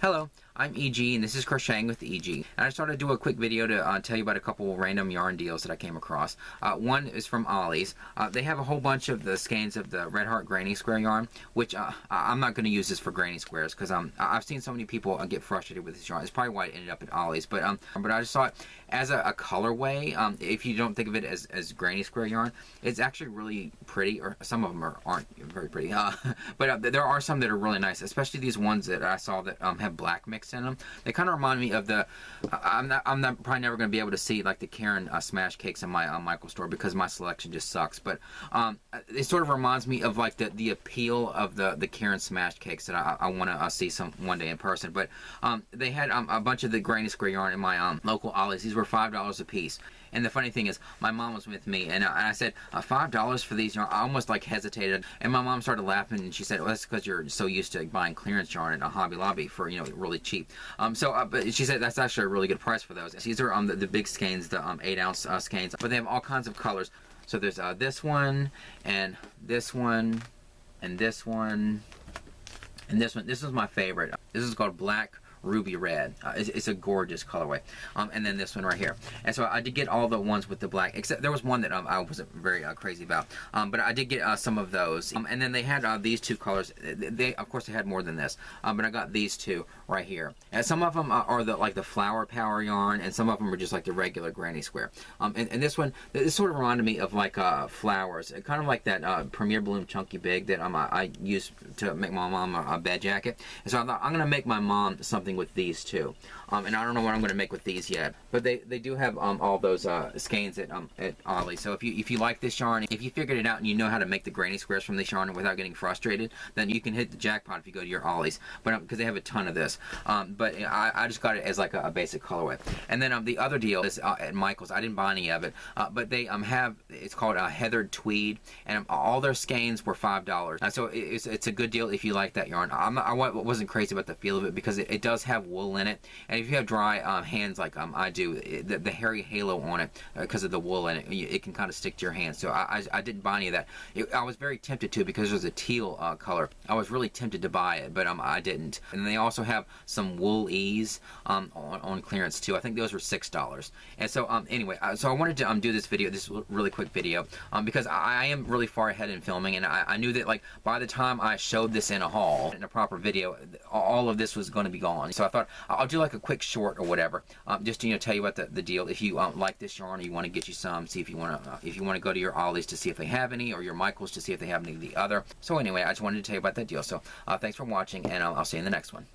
Hello, I'm EG and this is Crocheting with EG. And I just thought I'd do a quick video to tell you about a couple random yarn deals that I came across. One is from Ollie's. They have a whole bunch of the skeins of the Red Heart Granny Square yarn, which I'm not going to use this for granny squares because I've seen so many people get frustrated with this yarn. It's probably why it ended up at Ollie's. But I just thought as a colorway, if you don't think of it as granny square yarn, it's actually really pretty, or some of them aren't very pretty. But there are some that are really nice, especially these ones that I saw that have black mixed in them. They kind of remind me of the I'm probably never going to be able to see like the Karen smash cakes in my Michael store because my selection just sucks, but it sort of reminds me of like the appeal of the Karen smash cakes that I want to see one day in person. But they had a bunch of the granny square yarn in my local Ollie's. These were $5 a piece. And the funny thing is, my mom was with me, and I said, $5 for these yarn? I almost like hesitated, and my mom started laughing, and she said, well, that's because you're so used to buying clearance yarn at a Hobby Lobby for, you know, really cheap. But she said that's actually a really good price for those. These are the big skeins, the 8-ounce skeins, but they have all kinds of colors. So there's this one, and this one, and this one, and this one. This is my favorite. This is called Black Ruby Red. It's a gorgeous colorway. And then this one right here. And so I did get all the ones with the black, except there was one that I wasn't very crazy about. But I did get some of those. And then they had these two colors. Of course they had more than this. But I got these two right here. And some of them are like the Flower Power yarn, and some of them are just like the regular granny square. And this one, this sort of reminded me of like flowers. Kind of like that Premier Bloom Chunky Big that I used to make my mom a bed jacket. And so I thought I'm going to make my mom something with these two, and I don't know what I'm going to make with these yet, but they do have all those skeins at Ollie. So if you like this yarn, if you figured it out and you know how to make the granny squares from this yarn without getting frustrated, then you can hit the jackpot if you go to your Ollie's. But because they have a ton of this, but I just got it as like a basic colorway. And then the other deal is at Michael's. I didn't buy any of it, but they have, it's called Heathered Tweed, and all their skeins were $5. So it's a good deal if you like that yarn. I wasn't crazy about the feel of it because it does have wool in it, and if you have dry hands like I do, the hairy halo on it because of the wool in it, it can kind of stick to your hands. So I didn't buy any of that. I was very tempted to because there's a teal color. I was really tempted to buy it, but I didn't. And they also have some wool ease on clearance too. I think those were $6. And so anyway, so I wanted to do this video, this really quick video, because I am really far ahead in filming, and I knew that like by the time I showed this in a haul, in a proper video, all of this was going to be gone. So I thought I'll do like a quick short or whatever, just to tell you about the deal. If you like this yarn, or you want to get you some, see if you want to go to your Ollie's to see if they have any, or your Michael's to see if they have any of the other. So anyway, I just wanted to tell you about that deal. So thanks for watching, and I'll see you in the next one.